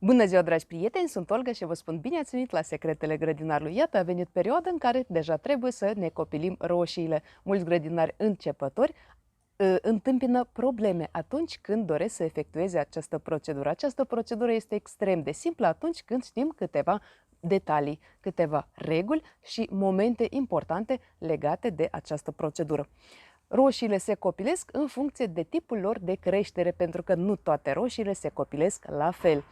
Bună ziua, dragi prieteni! Sunt Olga și vă spun bine ați venit la Secretele Grădinarului. Iată, a venit perioada în care deja trebuie să ne copilim roșiile. Mulți grădinari începători întâmpină probleme atunci când doresc să efectueze această procedură. Această procedură este extrem de simplă atunci când știm câteva detalii, câteva reguli și momente importante legate de această procedură. Roșiile se copilesc în funcție de tipul lor de creștere, pentru că nu toate roșiile se copilesc la fel.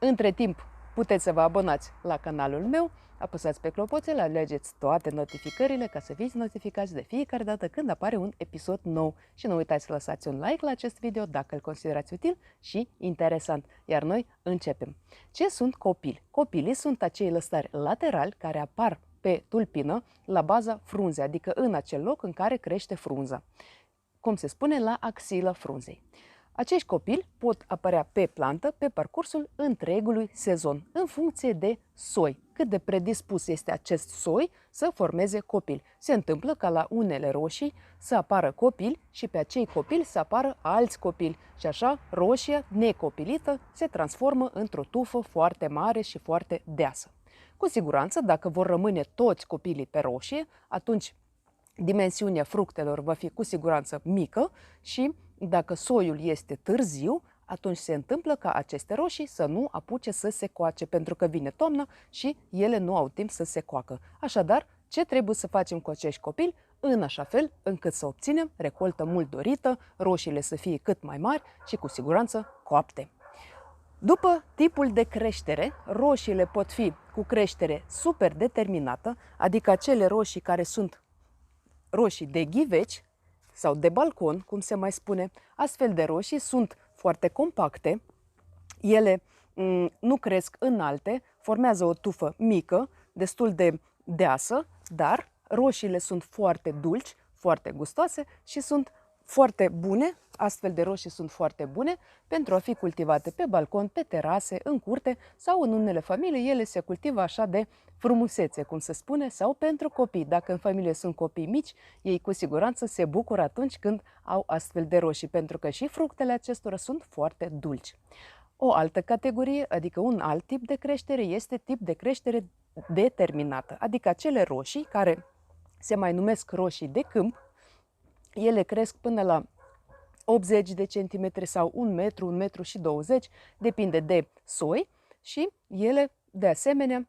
Între timp, puteți să vă abonați la canalul meu, apăsați pe clopoțel, alegeți toate notificările ca să fiți notificați de fiecare dată când apare un episod nou. Și nu uitați să lăsați un like la acest video dacă îl considerați util și interesant. Iar noi începem. Ce sunt copili? Copilii sunt acei lăstari laterali care apar pe tulpină la baza frunzei, adică în acel loc în care crește frunza. Cum se spune, la axila frunzei. Acești copili pot apărea pe plantă pe parcursul întregului sezon, în funcție de soi, cât de predispus este acest soi să formeze copili. Se întâmplă ca la unele roșii să apară copili și pe acei copili să apară alți copili și așa roșia necopilită se transformă într-o tufă foarte mare și foarte deasă. Cu siguranță, dacă vor rămâne toți copilii pe roșie, atunci dimensiunea fructelor va fi cu siguranță mică și dacă soiul este târziu, atunci se întâmplă ca aceste roșii să nu apuce să se coace, pentru că vine toamna și ele nu au timp să se coacă. Așadar, ce trebuie să facem cu acești copili? În așa fel încât să obținem recoltă mult dorită, roșiile să fie cât mai mari și cu siguranță coapte. După tipul de creștere, roșiile pot fi cu creștere super determinată, adică acele roșii care sunt roșii de ghiveci sau de balcon, cum se mai spune. Astfel de roșii sunt foarte compacte, ele nu cresc înalte, formează o tufă mică, destul de deasă, dar roșiile sunt foarte dulci, foarte gustoase și sunt foarte bune. Astfel de roșii sunt foarte bune pentru a fi cultivate pe balcon, pe terase, în curte sau în unele familii ele se cultivă așa de frumusețe, cum se spune, sau pentru copii. Dacă în familie sunt copii mici, ei cu siguranță se bucură atunci când au astfel de roșii, pentru că și fructele acestora sunt foarte dulci. O altă categorie, adică un alt tip de creștere, este tip de creștere determinată, adică acele roșii care se mai numesc roșii de câmp. Ele cresc până la 80 de centimetri sau 1 metru, 1 metru și 20, depinde de soi și ele, de asemenea,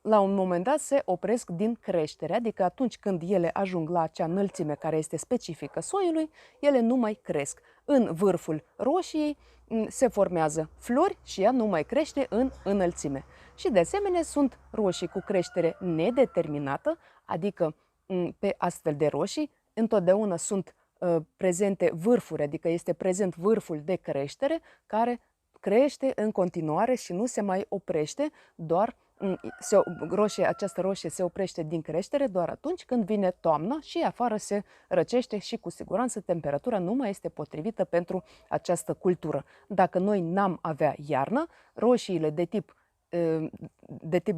la un moment dat se opresc din creștere, adică atunci când ele ajung la acea înălțime care este specifică soiului, ele nu mai cresc. În vârful roșiei se formează flori și ea nu mai crește în înălțime. Și de asemenea sunt roșii cu creștere nedeterminată, adică pe astfel de roșii întotdeauna sunt prezente vârfuri, adică este prezent vârful de creștere care crește în continuare și nu se mai oprește, doar această roșie se oprește din creștere doar atunci când vine toamna și afară se răcește și cu siguranță temperatura nu mai este potrivită pentru această cultură. Dacă noi n-am avea iarnă, roșiile de tip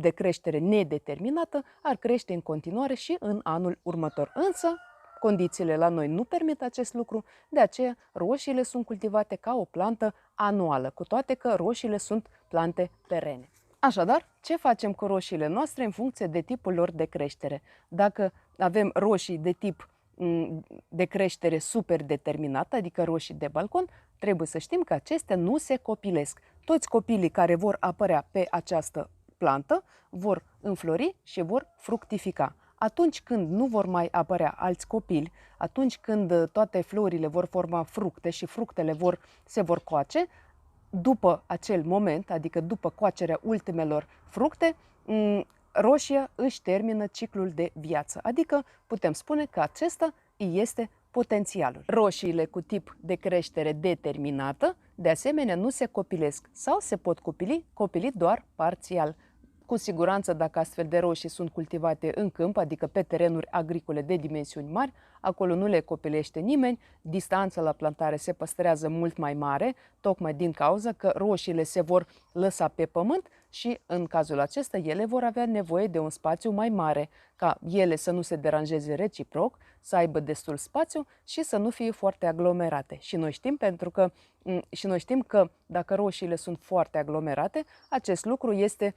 de creștere nedeterminată ar crește în continuare și în anul următor. Însă, condițiile la noi nu permit acest lucru, de aceea roșiile sunt cultivate ca o plantă anuală, cu toate că roșiile sunt plante perene. Așadar, ce facem cu roșiile noastre în funcție de tipul lor de creștere? Dacă avem roșii de tip de creștere super determinată, adică roșii de balcon, trebuie să știm că acestea nu se copilesc. Toți copilii care vor apărea pe această plantă vor înflori și vor fructifica. Atunci când nu vor mai apărea alți copili, atunci când toate florile vor forma fructe și fructele se vor coace, după acel moment, adică după coacerea ultimelor fructe, roșia își termină ciclul de viață. Adică putem spune că acesta este potențialul. Roșiile cu tip de creștere determinată, de asemenea, nu se copilesc sau se pot copili doar parțial. Cu siguranță, dacă astfel de roșii sunt cultivate în câmp, adică pe terenuri agricole de dimensiuni mari, acolo nu le copilește nimeni, distanța la plantare se păstrează mult mai mare, tocmai din cauza că roșiile se vor lăsa pe pământ și în cazul acesta ele vor avea nevoie de un spațiu mai mare, ca ele să nu se deranjeze reciproc, să aibă destul spațiu și să nu fie foarte aglomerate. Și noi știm că dacă roșiile sunt foarte aglomerate, acest lucru este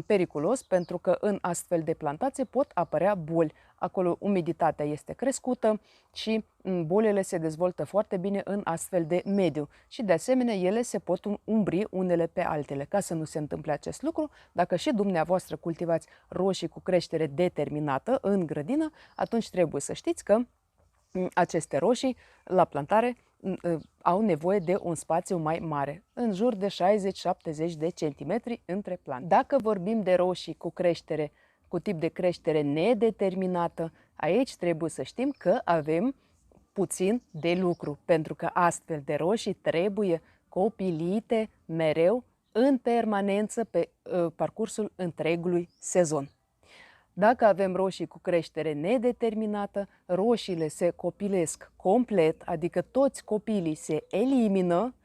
periculos pentru că în astfel de plantație pot apărea boli. Acolo umiditatea este crescută și bolile se dezvoltă foarte bine în astfel de mediu și de asemenea ele se pot umbri unele pe altele. Ca să nu se întâmple acest lucru, dacă și dumneavoastră cultivați roșii cu creștere determinată în grădină, atunci trebuie să știți că aceste roșii la plantare au nevoie de un spațiu mai mare, în jur de 60-70 de centimetri între plante. Dacă vorbim de roșii cu tip de creștere nedeterminată, aici trebuie să știm că avem puțin de lucru, pentru că astfel de roșii trebuie copilite mereu în permanență pe parcursul întregului sezon. Dacă avem roșii cu creștere nedeterminată, roșiile se copilesc complet, adică toți copilii se elimină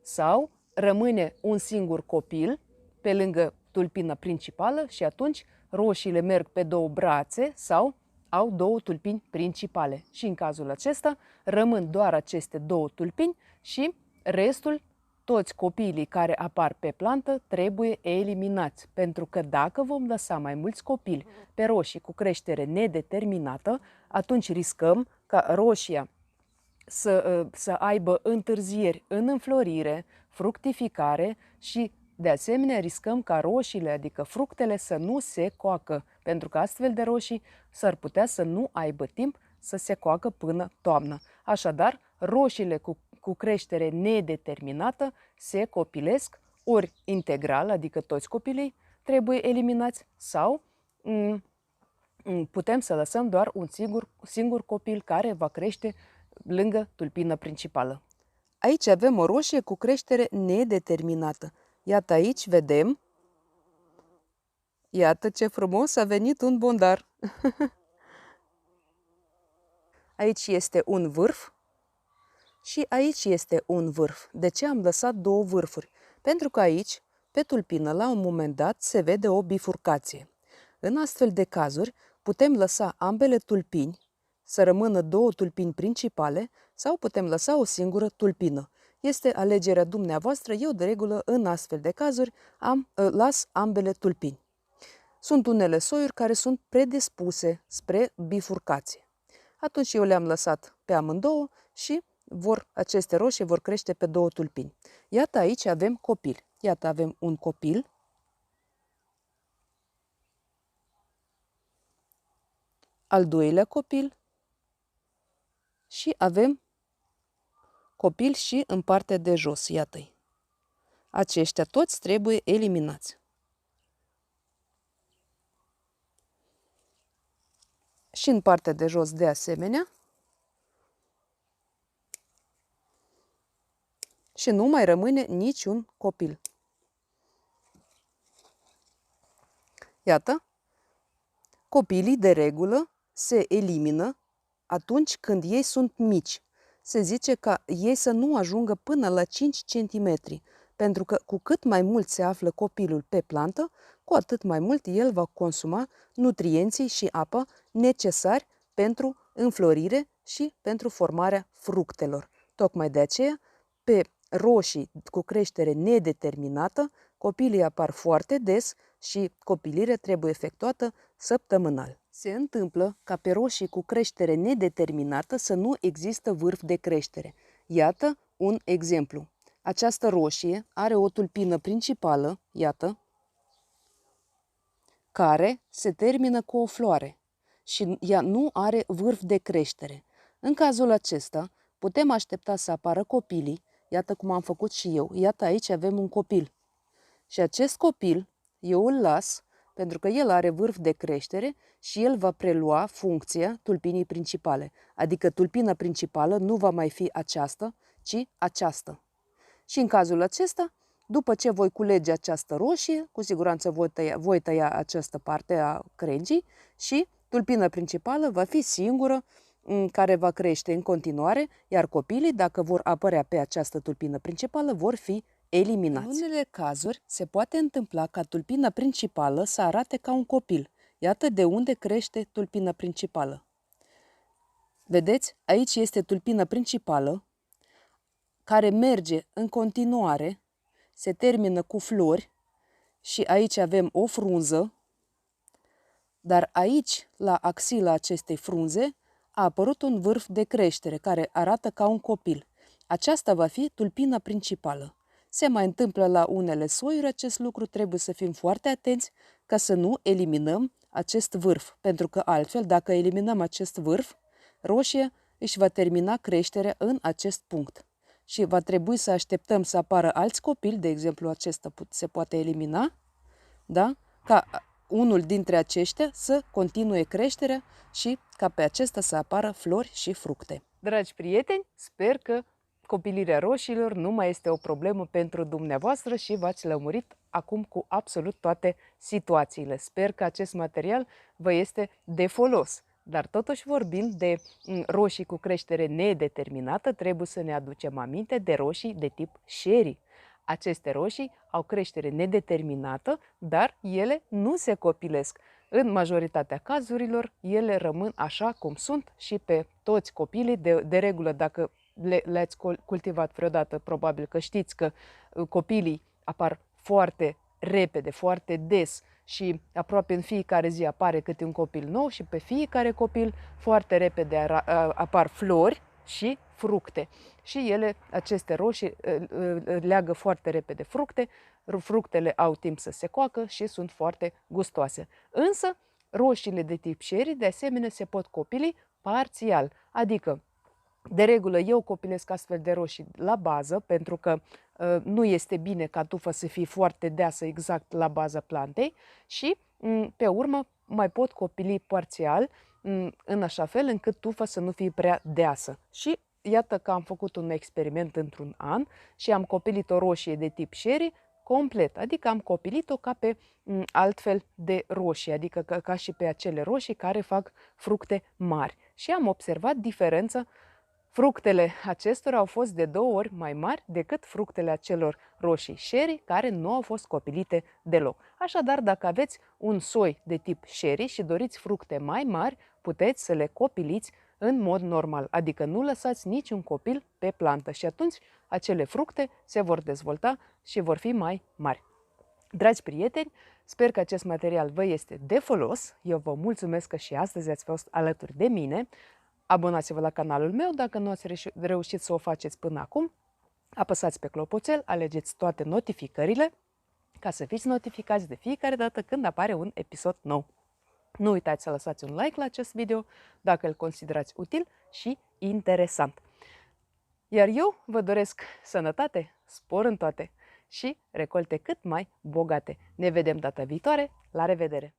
sau rămâne un singur copil pe lângă tulpina principală și atunci roșiile merg pe două brațe sau au două tulpini principale. Și în cazul acesta rămân doar aceste două tulpini și restul, toți copiii care apar pe plantă, trebuie eliminați. Pentru că dacă vom lăsa mai mulți copili pe roșii cu creștere nedeterminată, atunci riscăm ca roșia să aibă întârzieri în înflorire, fructificare și de asemenea riscăm ca roșiile, adică fructele, să nu se coacă, pentru că astfel de roșii s-ar putea să nu aibă timp să se coacă până toamnă. Așadar, roșiile cu creștere nedeterminată se copilesc ori integral, adică toți copilii trebuie eliminați, sau putem să lăsăm doar un singur copil care va crește lângă tulpina principală. Aici avem o roșie cu creștere nedeterminată. Iată aici vedem, iată ce frumos a venit un bondar. Aici este un vârf și aici este un vârf. De ce am lăsat două vârfuri? Pentru că aici, pe tulpină, la un moment dat, se vede o bifurcație. În astfel de cazuri, putem lăsa ambele tulpini să rămână două tulpini principale sau putem lăsa o singură tulpină. Este alegerea dumneavoastră. Eu, de regulă, în astfel de cazuri, las ambele tulpini. Sunt unele soiuri care sunt predispuse spre bifurcație. Atunci eu le-am lăsat pe amândouă și aceste roșii vor crește pe două tulpini. Iată aici avem copil. Iată avem un copil. Al doilea copil. Și avem copil și în partea de jos. Iată-i. Aceștia toți trebuie eliminați. Și în partea de jos de asemenea. Și nu mai rămâne niciun copil. Iată, copilii de regulă se elimină atunci când ei sunt mici. Se zice ca ei să nu ajungă până la 5 cm, pentru că cu cât mai mult se află copilul pe plantă, cu atât mai mult el va consuma nutrienții și apă necesari pentru înflorire și pentru formarea fructelor. Tocmai de aceea, pe roșii cu creștere nedeterminată, copilii apar foarte des și copilirea trebuie efectuată săptămânal. Se întâmplă ca pe roșii cu creștere nedeterminată să nu există vârf de creștere. Iată un exemplu. Această roșie are o tulpină principală, iată, care se termină cu o floare și ea nu are vârf de creștere. În cazul acesta, putem aștepta să apară copilii, iată cum am făcut și eu, iată aici avem un copil. Și acest copil eu îl las pentru că el are vârf de creștere și el va prelua funcția tulpinii principale. Adică tulpina principală nu va mai fi aceasta, ci aceasta. Și în cazul acesta, după ce voi culege această roșie, cu siguranță voi tăia această parte a crengii și tulpina principală va fi singură care va crește în continuare, iar copilii, dacă vor apărea pe această tulpină principală, vor fi eliminați. În unele cazuri se poate întâmpla ca tulpina principală să arate ca un copil. Iată de unde crește tulpina principală. Vedeți? Aici este tulpina principală, care merge în continuare, se termină cu flori și aici avem o frunză, dar aici, la axila acestei frunze, a apărut un vârf de creștere care arată ca un copil. Aceasta va fi tulpina principală. Se mai întâmplă la unele soiuri acest lucru, trebuie să fim foarte atenți ca să nu eliminăm acest vârf, pentru că altfel, dacă eliminăm acest vârf, roșia își va termina creșterea în acest punct. Și va trebui să așteptăm să apară alți copili, de exemplu acesta se poate elimina, da? Ca unul dintre aceștia să continue creșterea și ca pe acesta să apară flori și fructe. Dragi prieteni, sper că copilirea roșiilor nu mai este o problemă pentru dumneavoastră și v-ați lămurit acum cu absolut toate situațiile. Sper că acest material vă este de folos. Dar totuși vorbind de roșii cu creștere nedeterminată, trebuie să ne aducem aminte de roșii de tip sherry. Aceste roșii au creștere nedeterminată, dar ele nu se copilesc. În majoritatea cazurilor, ele rămân așa cum sunt și pe toți copilii. De regulă, dacă le-ați cultivat vreodată, probabil că știți că copilii apar foarte repede, foarte des și aproape în fiecare zi apare câte un copil nou și pe fiecare copil foarte repede apar flori și fructe. Și ele, aceste roșii, leagă foarte repede fructe, fructele au timp să se coacă și sunt foarte gustoase. Însă, roșiile de tip sherry, de asemenea, se pot copili parțial, adică de regulă, eu copilesc astfel de roșii la bază, pentru că nu este bine ca tufa să fie foarte deasă exact la baza plantei și, pe urmă, mai pot copili parțial, în așa fel încât tufa să nu fie prea deasă. Și iată că am făcut un experiment într-un an și am copilit o roșie de tip sherry complet, adică am copilit-o ca pe altfel de roșii, adică ca și pe acele roșii care fac fructe mari. Și am observat diferența. Fructele acestora au fost de 2 ori mai mari decât fructele acelor roșii sherry care nu au fost copilite deloc. Așadar, dacă aveți un soi de tip sherry și doriți fructe mai mari, puteți să le copiliți în mod normal, adică nu lăsați niciun copil pe plantă și atunci acele fructe se vor dezvolta și vor fi mai mari. Dragi prieteni, sper că acest material vă este de folos. Eu vă mulțumesc că și astăzi ați fost alături de mine. Abonați-vă la canalul meu dacă nu ați reușit să o faceți până acum. Apăsați pe clopoțel, alegeți toate notificările ca să fiți notificați de fiecare dată când apare un episod nou. Nu uitați să lăsați un like la acest video dacă îl considerați util și interesant. Iar eu vă doresc sănătate, spor în toate și recolte cât mai bogate. Ne vedem data viitoare. La revedere!